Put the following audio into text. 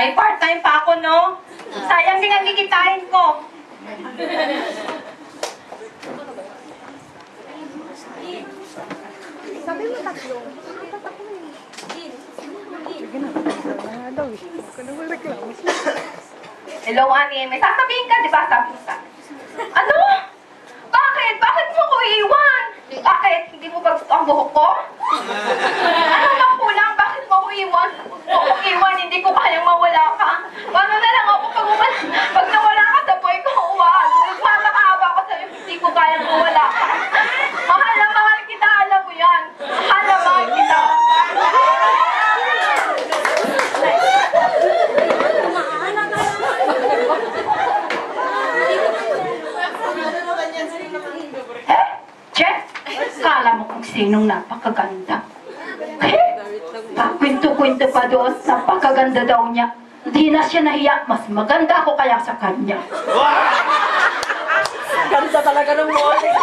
May part-time pa ako, no? Sayang din ang kikitain ko. Sabi mo tatlo. Hello, Annie. May sasabihin ka, di ba? Sabi ka. Ano? Bakit? Bakit mo ko iiwan? Bakit? Hindi mo ba gusto ang buhok ko? Ano bang kulang? Bakit mo ko iiwan? Kung ko iiwan, hindi ko kayang mawala ka. Paano na lang ako pag nawala ka sa buhay ko, uwan? Nagmamakaawa ko sa'yo, hindi ko kayang mawala ka. Mahal na mahal kita, alam mo yan. Mahal na mahal kita. Kala mo kung sinong napakaganda. Pakwento-kwento pa doon sa pakaganda daw niya. Di na siya nahiya. Mas maganda ako kaya sa kanya. Ganda talaga ng morning.